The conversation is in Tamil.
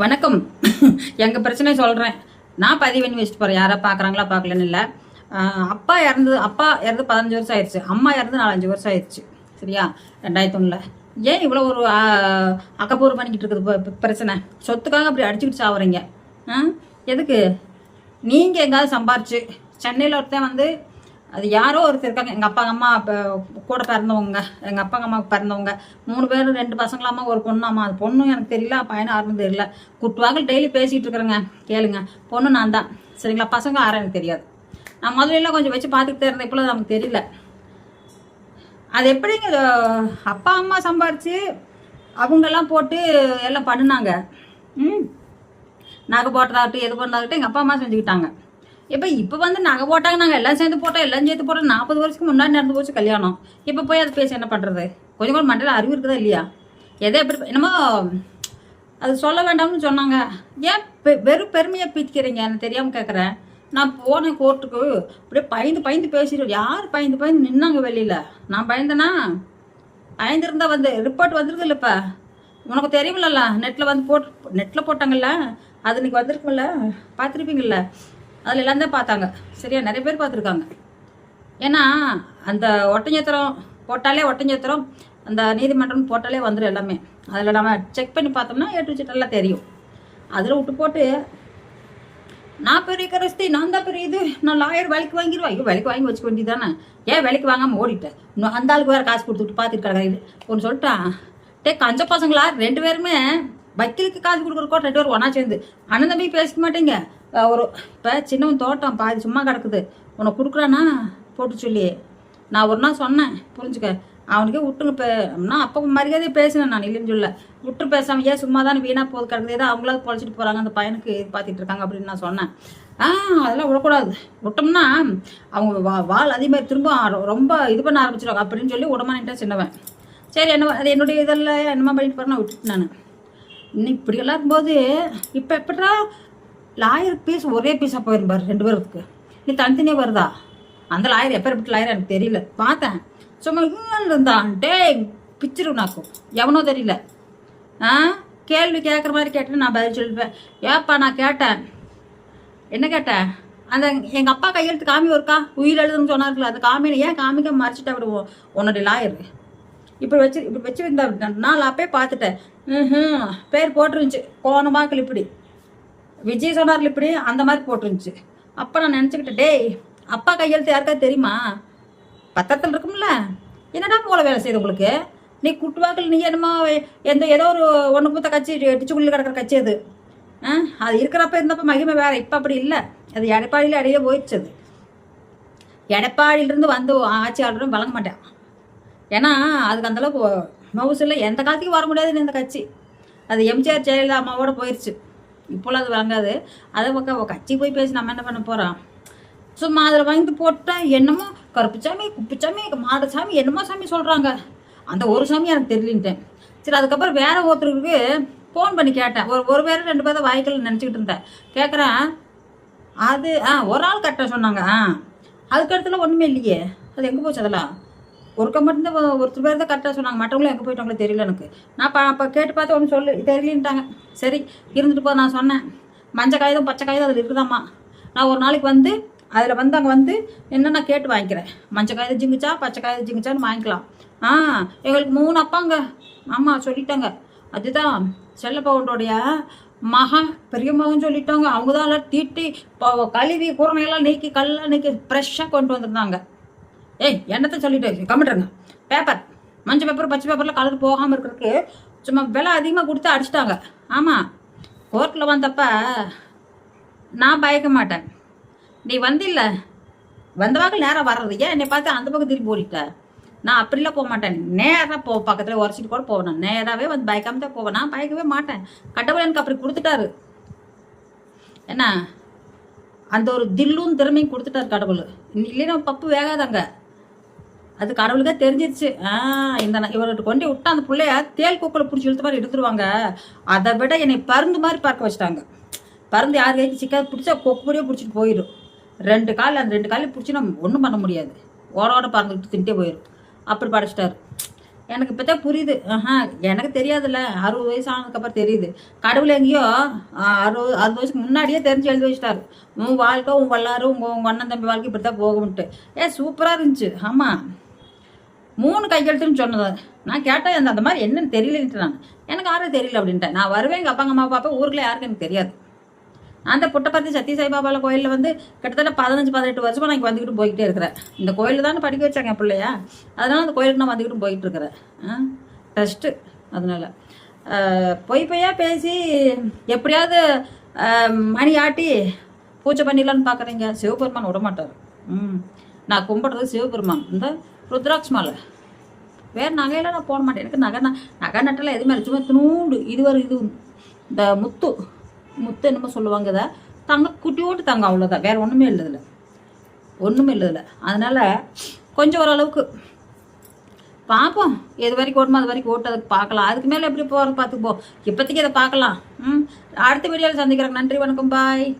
வணக்கம். எங்கள் பிரச்சனை சொல்கிறேன். நான் பதிவு பண்ணி வச்சுட்டு போகிறேன். யாரா பார்க்குறாங்களா பார்க்கலன்னு இல்லை. அப்பா இறந்து 15 வருஷம் ஆயிடுச்சு. அம்மா இறந்து 4-5 வருஷம் ஆயிடுச்சு. சரியா? 2001. ஏன் இவ்வளோ ஒரு அக்கப்பூர்வம் பண்ணிக்கிட்டு இருக்குது பிரச்சனை? சொத்துக்காக அப்படி அடிச்சுக்கிட்டு சாவுறீங்க. எதுக்கு? நீங்கள் எங்காவது சம்பாரிச்சு சென்னையில் ஒருத்தன் வந்து அது யாரோ ஒருத்தர் இருக்காங்க. எங்கள் அப்பா அம்மா கூட பிறந்தவங்க, எங்கள் அப்பா அம்மாவுக்கு பிறந்தவங்க 3 பேர், 2 பசங்களாம்மா, ஒரு பொண்ணாம்மா. அது பொண்ணும் எனக்கு தெரியல, பையனும் யாருன்னு தெரியல. குட்டுவாக்கள் டெய்லி பேசிகிட்டு இருக்கிறேங்க, கேளுங்க. பொண்ணு நான் தான், சரிங்களா? பசங்க யாரும் எனக்கு தெரியாது. நான் முதல்ல கொஞ்சம் வச்சு பார்த்துக்கிட்டே இருந்தேன், இப்போலாம் நமக்கு தெரியல. அது எப்படிங்க அப்பா அம்மா சம்பாரிச்சு அவங்கெல்லாம் போட்டு எல்லாம் பண்ணினாங்க. நகை போட்டதாகட்டும் எது பண்ணதாகட்டும் எங்கள் அப்பா அம்மா செஞ்சுக்கிட்டாங்க. இப்போ வந்து நகை போட்டாங்க, நாங்கள் எல்லாம் சேர்ந்து போட்டோம். 40 வருஷத்துக்கு முன்னாடி நடந்து போச்சு கல்யாணம். இப்போ போய் அதை பேசி என்ன பண்ணுறது? கொஞ்சம் கூட மண்டையில் அறிவு இருக்குதா இல்லையா? எதை எப்படி என்னமோ அது சொல்ல வேண்டாம்னு சொன்னாங்க. ஏன் வெறும் பெருமையாக பீத்திக்கிறீங்க? எனக்கு தெரியாமல் கேட்குறேன். நான் போனேன் கோர்ட்டுக்கு, அப்படியே பயந்து பேசிடுவேன். யார் பயந்து நின்னாங்க வெளியில்? நான் பயந்தேனா? பயந்துருந்தா வந்து ரிப்போர்ட் வந்துருது இல்லைப்பா, உனக்கு தெரியுமில்ல? நெட்டில் போட்டாங்கல்ல, அது இன்னைக்கு வந்திருக்குல்ல, பார்த்துருப்பீங்கள்ல. அதில் எல்லாம் தான் பார்த்தாங்க. சரியா? நிறைய பேர் பார்த்துருக்காங்க. ஏன்னா அந்த ஒட்டஞ்சத்திரம் அந்த நீதிமன்றம் போட்டாலே வந்துடும் எல்லாமே. அதில் நம்ம செக் பண்ணி பார்த்தோம்னா எல்லாம் தெரியும். அதில் விட்டு போட்டு நான் பெரிய கரஸ்தி, நான் தான் பெரிய இது, நான் லாயர் வேலைக்கு வாங்கிடுவேன். ஐயோ, வேலைக்கு வாங்கி வச்சுக்க வேண்டியது தானே? ஏன் வேலைக்கு வாங்காமல் ஓடிட்டேன்? இன்னும் அந்த ஆளுக்கு வேறு காசு கொடுத்துட்டு பார்த்துட்டு இது ஒன்று சொல்லிட்டான். கஞ்ச பசங்களா 2 பேருமே வக்கீலுக்கு காசு கொடுக்குறக்கோ 2 பேரும் ஒன்றா சேர்ந்து அண்ணன் தம்பி பேசிக்க மாட்டேங்க. இப்போ சின்னவன் தோட்டம் பாதி சும்மா கிடக்குது, உனக்கு கொடுக்குறானா போட்டு சொல்லி நான் ஒரு நாள் சொன்னேன், புரிஞ்சுக்க. அவனுக்கே விட்டுங்க. நான் அப்போ மரியாதையை பேசினேன், நான் இல்லைன்னு சொல்ல. விட்டு பேசாமல் ஏன் சும்மா தானே வீணாக போது கிடக்குது, ஏதோ அவங்களாவது பொழைச்சிட்டு போகிறாங்க, அந்த பையனுக்கு பார்த்துட்டு இருக்காங்க அப்படின்னு நான் சொன்னேன். அதெல்லாம் விடக்கூடாது. விட்டோம்னா அவங்க வால் அதே மாதிரி திரும்ப ரொம்ப இது பண்ண ஆரம்பிச்சிடுவாங்க அப்படின்னு சொல்லி விடமானிட்டேன் சின்னவன். சரி, அது என்னுடைய இதெல்லாம் என்னமா பண்ணிட்டு போகிறேன், நான் விட்டுட்டு நான் இன்னும் இப்படியெல்லாம் இருக்கும்போது இப்போ எப்படா லாயர் பீஸ் ஒரே பீஸாக போயிருப்பார் 2 பேருக்கு. நீ தனித்தனியாக வருதா? அந்த லாயர் எப்பேற்பட்ட லாயர் எனக்கு தெரியல. பார்த்தேன் சும்மா இருந்தான். பிச்சிருனாக்கும் எவனோ தெரியல. கேள்வி கேட்குற மாதிரி கேட்டேன். நான் பதில் சொல்லிப்பேன். ஏப்பா நான் கேட்டேன், என்ன கேட்டேன்? அந்த எங்கள் அப்பா கையெழுத்து காமி ஒருக்கா உயிர் எழுதுன்னு சொன்னார்ல, அந்த காமியை ஏன் காமிக்க மறைச்சிட்டா விடுவோம் உன்னுடைய லாயர்? இப்படி வச்சு இருந்தா நான் அப்பயே பார்த்துட்டேன். பேர் போட்டுருந்துச்சு கோணமாக்கல், இப்படி விஜய் சொன்னார்ல இப்படி அந்த மாதிரி போட்டுருந்துச்சு. அப்போ நான் நினச்சிக்கிட்டேன், டேய் அப்பா கையெழுத்து யாருக்காவது தெரியுமா? பத்திரத்தில் இருக்கும்ல. என்னடா மூளை வேலை செய்யுது உங்களுக்கு? நீ குட்டுவாக்கில் நீ என்னமோ ஏதோ ஒரு ஒன்று பூத்த கட்சி டிச்சுக்குள்ளே கிடக்கிற கட்சி அது. அது இருக்கிறப்ப இருந்தப்போ மகிமை வேற. இப்போ அப்படி இல்லை. அது எடப்பாடியில் இடையே போயிடுச்சு. அது எடப்பாடியிலிருந்து வந்து ஆட்சியாளரும் வழங்க மாட்டேன். ஏன்னா அதுக்கு அந்தளவுக்கு மவுசு இல்லை. எந்த காலத்துக்கும் வர முடியாதுன்னு இந்த கட்சி. அது எம்ஜிஆர் ஜெயலலிதா அம்மாவோட போயிடுச்சு. இப்போலாம் அது வாங்காது. அதை பக்கம் கட்சி போய் பேசி நம்ம என்ன பண்ண போகிறோம்? சும்மா அதில் வாங்கிட்டு போட்டால் என்னமோ கருப்புச்சாமி, குப்புச்சாமி, மாடசாமி, என்னமோ சாமி சொல்கிறாங்க. அந்த ஒரு சாமி எனக்கு தெரியலன்ட்டேன். சரி, அதுக்கப்புறம் வேற ஒருத்தருக்கு ஃபோன் பண்ணி கேட்டேன். ஒரு பேர் 2 பேர் தான் வாய்க்கல் நினச்சிக்கிட்டு இருந்தேன். கேட்குறேன், அது ஒரு ஆள் கரெக்டாக சொன்னாங்க. அதுக்கடுத்துல ஒன்றுமே இல்லையே. அது எங்கே போச்சு? அதெல்லாம் மட்டும்தான் ஒருத்தர் பேர் தான் கரெக்டாக சொன்னாங்க. மற்றவங்களும் எங்கே போயிட்டவங்களே தெரியல எனக்கு. நான் அப்போ கேட்டு பார்த்து ஒன்று சொல்லு தெரியலன்ட்டாங்க. சரி, இருந்துட்டு போ. நான் சொன்னேன், மஞ்சள் காகிதம் பச்சை காகிதம் அதில் இருக்குதாம்மா. நான் ஒரு நாளைக்கு வந்து அதில் வந்து அங்கே வந்து என்ன நான் கேட்டு வாங்கிக்கிறேன். மஞ்சள் காகிதம் ஜிங்குச்சா பச்சை காகிதம் ஜிங்குச்சான்னு வாங்கிக்கலாம். எங்களுக்கு 3 அப்பாங்க. ஆமாம் சொல்லிட்டாங்க. அதுதான் செல்லப்பவுண்டோடைய மகன், பெரிய மகன் சொல்லிட்டாங்க. அவங்க தான் எல்லாம் தீட்டி கழுவி கூரணையெல்லாம் நீக்கி கல்லெல்லாம் நீக்கி ஃப்ரெஷ்ஷாக கொண்டு வந்திருந்தாங்க. என்னத்தை சொல்லிட்டு கம்மிட்டுருங்க. பேப்பர், மஞ்சள் பேப்பர் பச்சை பேப்பரில் கலர் போகாமல் இருக்கிறதுக்கு சும்மா விலை அதிகமாக கொடுத்து அடிச்சிட்டாங்க. ஆமாம், கோர்ட்டில் வந்தப்போ நான் பயக்க மாட்டேன். நீ வந்தில்ல, வந்தவாக்க நேராக வர்றது. ஏன் என்னை பார்த்து அந்த பக்கம் திருப்பி ஓடிட்டேன்? நான் அப்படிலாம் போக மாட்டேன். நேராக பக்கத்தில் உரைச்சிட்டு கூட போவேன். நான் நேராகவே வந்து பயக்காம தான் போவேன். நான் பயக்கவே மாட்டேன். கடவுள் எனக்கு அப்படி கொடுத்துட்டாரு. என்ன அந்த ஒரு தில்லும் திறமையும் கொடுத்துட்டாரு கடவுள். இல்லைன்னா பப்பு வேகாதாங்க. அது கடவுளுக்கே தெரிஞ்சிருச்சு. இவர்கிட்ட கொண்டு விட்டா அந்த பிள்ளைய தேல் கொக்கில் பிடிச்சி இழுத்த மாதிரி எடுத்துருவாங்க. அதை விட என்னை பருந்து மாதிரி பார்க்க வச்சுட்டாங்க. பருந்து யார் கைக்கு சிக்காது பிடிச்சா கொக்குடியே பிடிச்சிட்டு போயிடும். 2 கால், அந்த 2 காலையும் பிடிச்சி நம்ம ஒன்றும் பண்ண முடியாது. ஓட பறந்துக்கிட்டு தின்ட்டே போயிடும். அப்படி படைச்சிட்டாரு. எனக்கு இப்போ தான் புரியுது. எனக்கு தெரியாதுல்ல, 60 வயசு ஆனதுக்கப்புறம் தெரியுது. கடவுள் எங்கேயோ 60 வயசுக்கு முன்னாடியே தெரிஞ்சு எழுதி வச்சிட்டாரு. உன் வாழ்க்கை, உன் வரலாறு, உங்கள் அண்ணன் தம்பி வாழ்க்கை இப்படி தான் போகும்ன்ட்டு. சூப்பராக இருந்துச்சு. ஆமாம், 3 கையெழுத்துன்னு சொன்னது. நான் கேட்டேன் அந்த மாதிரி என்னன்னு தெரியலன்ட்டு. எனக்கு யாரும் தெரியல அப்படின்ட்டேன். நான் வருவேன், எங்கள் அப்பாங்க அம்மா பார்ப்பேன், ஊருக்குள்ள யாருக்கும் எனக்கு தெரியாது. அந்த புட்டபர்த்தி சத்ய சாய்பாபாவில் கோயிலில் வந்து கிட்டத்தட்ட 15-18 வருஷமாக நான் இங்கே வந்துக்கிட்டு போய்கிட்டே இருக்கிறேன். இந்த கோயிலில் தானே படிக்க வச்சாங்க என் பிள்ளையா, அதனால அந்த கோயிலுக்கு நான் வந்துக்கிட்டு போயிட்டு இருக்கிறேன். டஸ்ட்டு. அதனால பொய்யா பேசி எப்படியாவது மணி ஆட்டி பூஜை பண்ணிடலான்னு பார்க்குறீங்க. சிவபெருமான் விட மாட்டார். நான் கும்பிட்றது சிவபெருமான். இந்த ருத்ராட்ச மாலை வேறு நகையெல்லாம் நான் போட மாட்டேன். எனக்கு நகை நட்டெல்லாம் எதுவுமே இல்லை. சும்மா துணூண்டு இது இந்த முத்து என்னமோ சொல்லுவாங்க. இதை குட்டியோட்டு தங்க, அவ்வளோதான். வேறு ஒன்றுமே இல்லதில்ல. அதனால் கொஞ்சம் ஓரளவுக்கு பார்ப்போம். எது வரைக்கும் ஓட்டுமோ அது வரைக்கும் ஓட்டு, அதுக்கு பார்க்கலாம். அதுக்கு மேலே எப்படி போகிறது பார்த்துப்போம். இப்போதைக்கு இதை பார்க்கலாம். அடுத்த வீடியோவில் சந்திக்கிறேன். நன்றி, வணக்கம், பாய்.